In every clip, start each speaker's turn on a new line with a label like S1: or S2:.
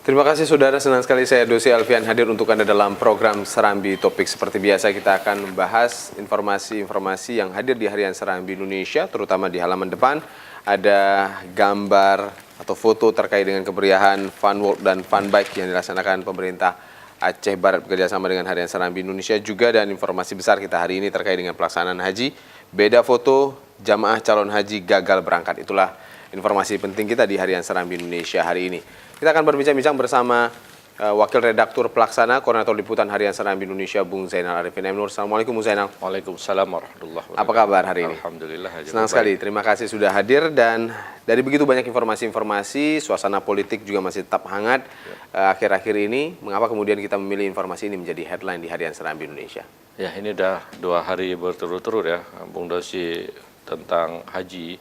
S1: Terima kasih saudara, senang sekali saya Dosi Alfian hadir untuk Anda dalam program Serambi Topik. Seperti biasa kita akan membahas informasi-informasi yang hadir di Harian Serambi Indonesia, terutama di halaman depan ada gambar atau foto terkait dengan kemeriahan Fun Walk dan Fun Bike yang dilaksanakan pemerintah Aceh Barat bekerjasama dengan Harian Serambi Indonesia juga, dan informasi besar kita hari ini terkait dengan pelaksanaan haji. Beda foto jamaah calon haji gagal berangkat. Itulah informasi penting kita di Harian Serambi Indonesia hari ini. Kita akan berbincang-bincang bersama Wakil Redaktur Pelaksana Koordinator Liputan Harian Serambi Indonesia, Bung Zainal Arifin M. Nur. Assalamualaikum Bung Zainal.
S2: Waalaikumsalam warahmatullahi wabarakatuh.
S1: Apa kabar hari ini?
S2: Alhamdulillah.
S1: Senang sekali, terima kasih sudah hadir, dan dari begitu banyak informasi-informasi, suasana politik juga masih tetap hangat akhir-akhir ini. Mengapa kemudian kita memilih informasi ini menjadi headline di Harian Serambi Indonesia?
S2: Ya, ini udah 2 hari berturut-turut ya, Bung Dosi, tentang haji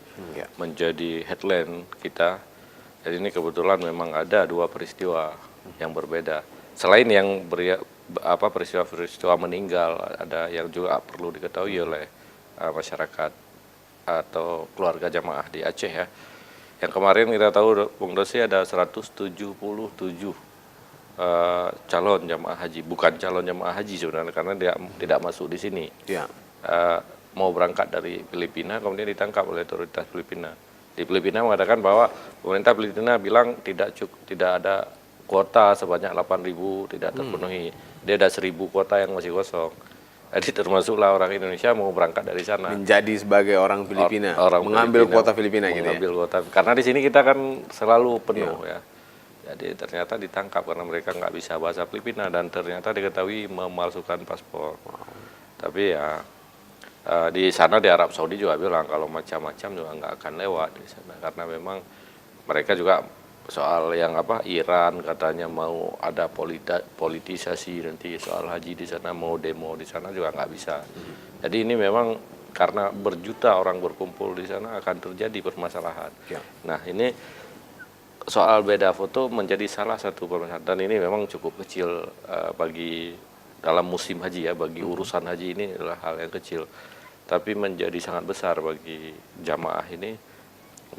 S2: menjadi headline kita. Jadi ini kebetulan memang ada 2 peristiwa yang berbeda. Selain yang peristiwa meninggal, ada yang juga perlu diketahui oleh masyarakat atau keluarga jamaah di Aceh ya. Yang kemarin kita tahu Bung Dosi ada 177 calon jamaah haji, bukan calon jamaah haji sebenarnya karena dia tidak masuk di sini.
S1: Ya.
S2: Mau berangkat dari Filipina kemudian ditangkap oleh otoritas Filipina. Di Filipina mengatakan bahwa pemerintah Filipina bilang tidak ada kuota sebanyak 8.000 tidak terpenuhi. Dia ada 1.000 kuota yang masih kosong. Jadi termasuklah orang Indonesia mau berangkat dari sana.
S1: Menjadi sebagai orang Filipina, mengambil kuota Filipina gitu ya?
S2: Mengambil kuota. Karena di sini kita kan selalu penuh ya. Jadi ternyata ditangkap karena mereka nggak bisa bahasa Filipina dan ternyata diketahui memalsukan paspor. Tapi ya di sana di Arab Saudi juga bilang kalau macam-macam juga nggak akan lewat di sana karena memang mereka juga soal yang Iran katanya mau ada politisasi nanti soal haji di sana, mau demo di sana juga nggak bisa. Jadi ini memang karena berjuta orang berkumpul di sana akan terjadi permasalahan. Nah ini soal beda foto menjadi salah satu permasalahan dan ini memang cukup kecil bagi dalam musim haji ya, bagi urusan haji ini adalah hal yang kecil. Tapi menjadi sangat besar bagi jamaah ini,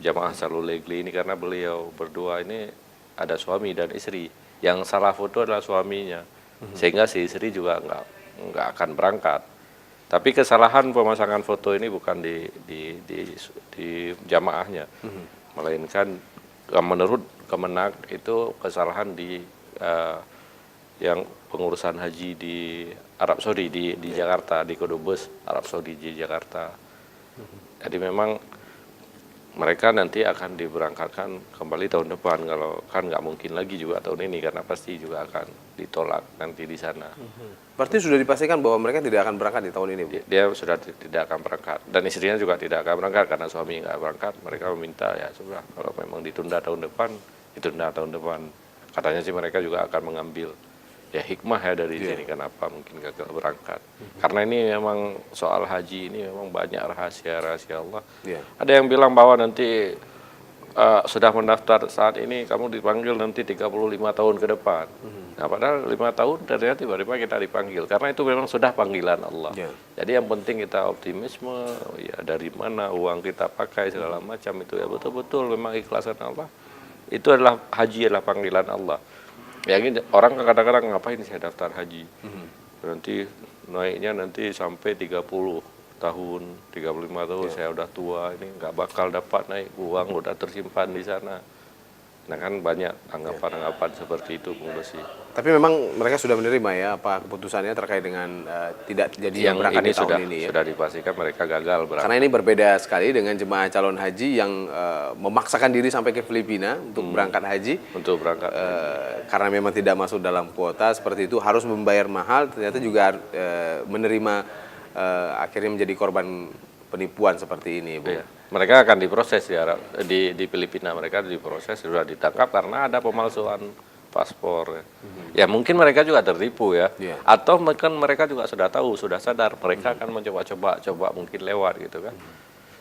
S2: jamaah Salul Legli ini, karena beliau berdua ini ada suami dan istri. Yang salah foto adalah suaminya, sehingga si istri juga nggak akan berangkat. Tapi kesalahan pemasangan foto ini bukan di jamaahnya, melainkan menurut Kemenak itu kesalahan di yang pengurusan haji di Arab Saudi di Jakarta, di Kodobes Arab Saudi di Jakarta. Jadi memang mereka nanti akan diberangkatkan kembali tahun depan, kalau kan nggak mungkin lagi juga tahun ini karena pasti juga akan ditolak nanti di sana.
S1: Berarti sudah dipastikan bahwa mereka tidak akan berangkat di tahun ini, Bu?
S2: Dia sudah tidak akan berangkat dan istrinya juga tidak akan berangkat karena suami nggak berangkat. Mereka meminta ya sudah kalau memang ditunda tahun depan, ditunda tahun depan. Katanya sih mereka juga akan mengambil ya hikmah ya dari sini kenapa mungkin gagal berangkat. Karena ini memang soal haji ini memang banyak rahasia-rahasia Allah. Ada yang bilang bahwa nanti sudah mendaftar saat ini kamu dipanggil nanti 35 tahun ke depan. Nah padahal 5 tahun ternyata tiba-tiba kita dipanggil karena itu memang sudah panggilan Allah. Jadi yang penting kita optimisme ya, dari mana uang kita pakai segala macam itu ya betul-betul memang ikhlasan Allah. Itu adalah haji adalah panggilan Allah. Ya ini orang kadang-kadang ngapain saya daftar haji, nanti naiknya nanti sampai 30 tahun, 35 tahun saya udah tua, ini nggak bakal dapat naik, uang udah tersimpan di sana. Nah kan banyak anggapan-anggapan seperti itu, Bung Dosi.
S1: Tapi memang mereka sudah menerima ya apa keputusannya terkait dengan tidak jadi yang berangkat di tahun ini ya?
S2: Sudah dipastikan mereka gagal berangkat.
S1: Karena ini berbeda sekali dengan jemaah calon haji yang memaksakan diri sampai ke Filipina untuk berangkat haji.
S2: Untuk berangkat
S1: karena memang tidak masuk dalam kuota seperti itu, harus membayar mahal, ternyata juga menerima akhirnya menjadi korban penipuan seperti ini, Bu.
S2: Iya. Mereka akan diproses di Filipina, mereka diproses sudah ditangkap karena ada pemalsuan paspor. Ya mungkin mereka juga tertipu ya. Atau mungkin mereka juga sudah tahu, sudah sadar mereka akan mencoba mungkin lewat gitu kan.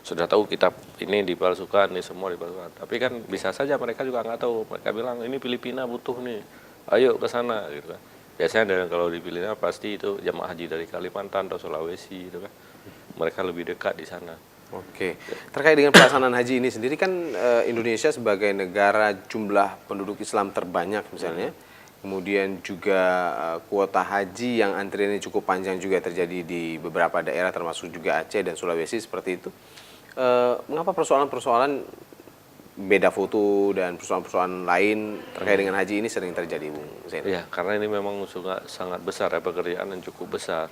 S2: Sudah tahu kita ini dipalsukan, ini semua dipalsukan. Tapi kan bisa saja mereka juga nggak tahu. Mereka bilang ini Filipina butuh nih, ayo ke sana gitu kan. Biasanya kalau di Filipina pasti itu jamaah haji dari Kalimantan atau Sulawesi gitu kan. Mereka lebih dekat di sana.
S1: Oke, terkait dengan pelaksanaan haji ini sendiri kan Indonesia sebagai negara jumlah penduduk Islam terbanyak misalnya, kemudian juga kuota haji yang antriannya cukup panjang juga terjadi di beberapa daerah termasuk juga Aceh dan Sulawesi seperti itu. Mengapa persoalan-persoalan beda foto dan persoalan-persoalan lain terkait dengan haji ini sering terjadi, Bung Zainal?
S2: Iya, karena ini memang sangat besar ya, pekerjaan yang cukup besar.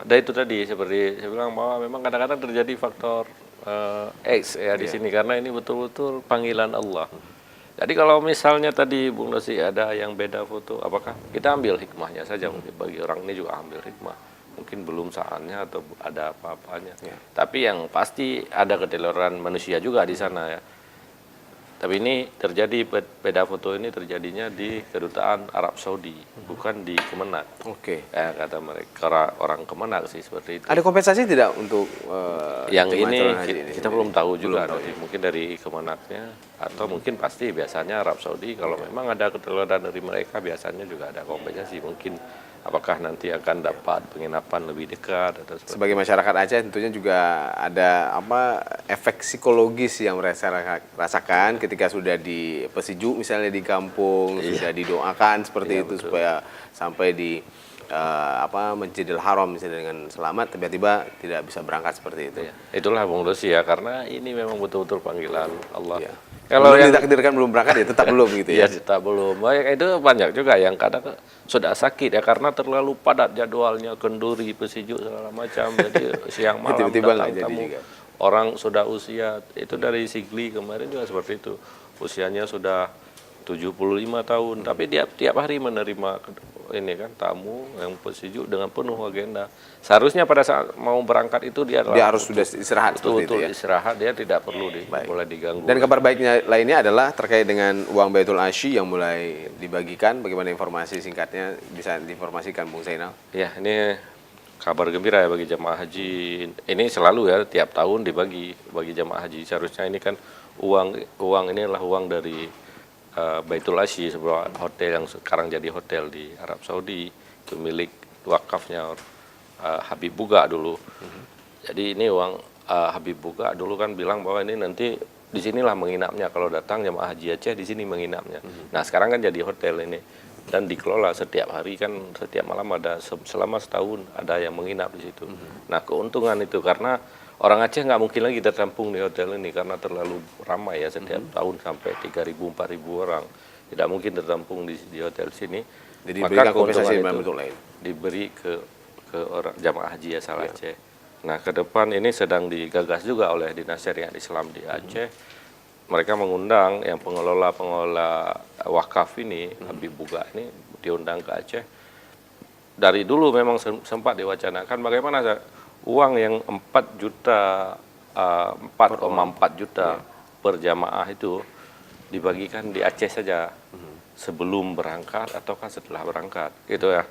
S2: Dan itu tadi seperti saya bilang bahwa memang kadang-kadang terjadi faktor X ya di sini karena ini betul-betul panggilan Allah. Jadi kalau misalnya tadi Bung Dosi ada yang beda foto, apakah kita ambil hikmahnya saja, mungkin bagi orang ini juga ambil hikmah. Mungkin belum saatnya atau ada apa-apanya. Tapi yang pasti ada keteledoran manusia juga di sana ya. Tapi ini terjadi, beda foto ini terjadinya di kedutaan Arab Saudi, bukan di Kemenak.
S1: Oke.
S2: Kata mereka orang Kemenak sih seperti itu.
S1: Ada kompensasi tidak untuk
S2: Yang
S1: jemaah
S2: ini
S1: calon haji
S2: kita belum tahu juga,
S1: Belum tahu,
S2: nanti mungkin dari Kemenaknya atau mungkin pasti biasanya Arab Saudi kalau memang ada keteledoran dari mereka biasanya juga ada kompensasi. Mungkin apakah nanti akan dapat penginapan lebih dekat atau seperti
S1: Sebagai masyarakat Aceh tentunya juga ada efek psikologis yang mereka rasakan ketika sudah di pesiju misalnya di kampung, sudah didoakan seperti itu
S2: betul.
S1: supaya sampai di Masjidil Haram misalnya dengan selamat, tiba-tiba tidak bisa berangkat seperti itu.
S2: Itulah Bung Dosi ya, karena ini memang betul-betul panggilan Allah.
S1: Iya.
S2: Kalau
S1: belum
S2: yang
S1: ditakdirkan belum berangkat ya tetap belum gitu ya.
S2: Iya, tetap belum. Banyak itu banyak juga yang kadang sudah sakit ya karena terlalu padat jadwalnya, kenduri, pesiju segala macam. Jadi siang malam
S1: Tiba-tiba nggak
S2: datang
S1: jadi
S2: tamu.
S1: juga.
S2: Orang sudah usia itu dari Sigli kemarin juga seperti itu. Usianya sudah 75 tahun, tapi tiap hari menerima ini kan tamu yang pesiju dengan penuh agenda. Seharusnya pada saat mau berangkat itu dia
S1: Harus sudah istirahat seperti itu
S2: betul
S1: ya.
S2: istirahat, dia tidak perlu mulai diganggu.
S1: Dan kabar baiknya lainnya adalah terkait dengan uang Baitul Asy yang mulai dibagikan. Bagaimana informasi singkatnya bisa diinformasikan Bung Zainal?
S2: Ya, ini kabar gembira ya bagi jemaah haji. Ini selalu ya tiap tahun bagi jemaah haji. Seharusnya ini kan uang ini adalah uang dari Baitul Asy, sebuah hotel yang sekarang jadi hotel di Arab Saudi, itu milik wakafnya Habib Buga dulu. Jadi ini uang Habib Buga dulu kan bilang bahwa ini nanti di sinilah menginapnya kalau datang jemaah haji Aceh di sini menginapnya. Nah sekarang kan jadi hotel ini dan dikelola setiap hari kan setiap malam ada selama setahun ada yang menginap di situ. Nah keuntungan itu karena orang Aceh nggak mungkin lagi tertampung di hotel ini karena terlalu ramai ya setiap tahun sampai 3.000 4.000 orang tidak mungkin tertampung di hotel sini.
S1: Jadi
S2: Maka
S1: diberikan kompensasi
S2: keuntungan
S1: dalam
S2: itu
S1: bentuk lain.
S2: diberi ke orang jamaah haji asal Aceh. Nah ke depan ini sedang digagas juga oleh Dinas Syariat Islam di Aceh. Mereka mengundang yang pengelola wakaf ini Habib Buga ini diundang ke Aceh. Dari dulu memang sempat diwacanakan bagaimana uang yang 4,4 juta per jamaah itu dibagikan di Aceh saja sebelum berangkat ataukah setelah berangkat gitu ya.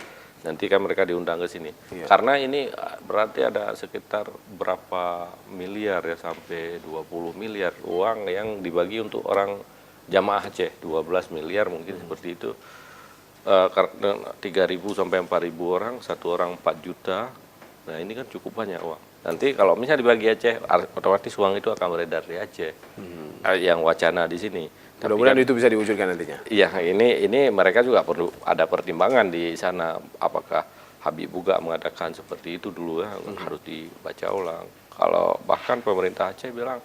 S2: Nanti kan mereka diundang ke sini. Karena ini berarti ada sekitar berapa miliar ya sampai 20 miliar uang yang dibagi untuk orang jamaah Aceh, 12 miliar mungkin seperti itu. 3.000 sampai 4.000 orang, satu orang 4 juta. Nah ini kan cukup banyak uang. Nanti kalau misalnya dibagi Aceh, otomatis uang itu akan beredar di Aceh. Yang wacana di sini.
S1: Mudah-mudahan itu bisa diwujudkan nantinya.
S2: Iya, ini mereka juga perlu ada pertimbangan di sana. Apakah Habib Buga mengatakan seperti itu dulu ya, harus dibaca ulang. Kalau bahkan pemerintah Aceh bilang,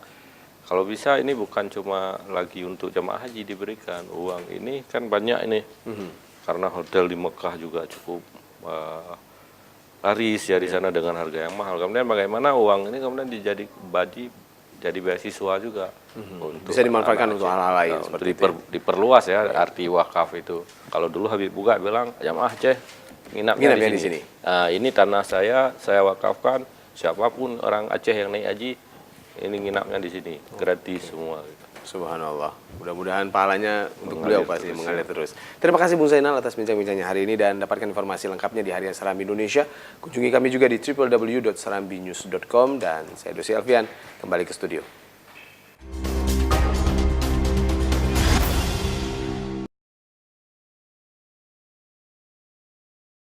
S2: kalau bisa ini bukan cuma lagi untuk jemaah haji diberikan uang ini kan banyak ini. Karena hotel di Mekah juga cukup laris ya di sana dengan harga yang mahal. Kemudian bagaimana uang ini kemudian jadi beasiswa juga untuk
S1: bisa dimanfaatkan untuk hal-hal lain
S2: untuk
S1: seperti itu.
S2: diperluas ya arti wakaf itu. Kalau dulu Habib Buga bilang jamaah Aceh nginapnya di sini. Nah, ini tanah saya wakafkan, siapapun orang Aceh yang naik haji ini nginapnya di sini gratis semua gitu.
S1: Subhanallah. Mudah-mudahan pahalanya untuk beliau pasti mengalir terus. Terima kasih Bung Zainal atas bincang-bincangnya hari ini dan dapatkan informasi lengkapnya di Harian Serambi Indonesia. Kunjungi kami juga di www.serambinews.com dan saya Dosi Alfian kembali ke studio.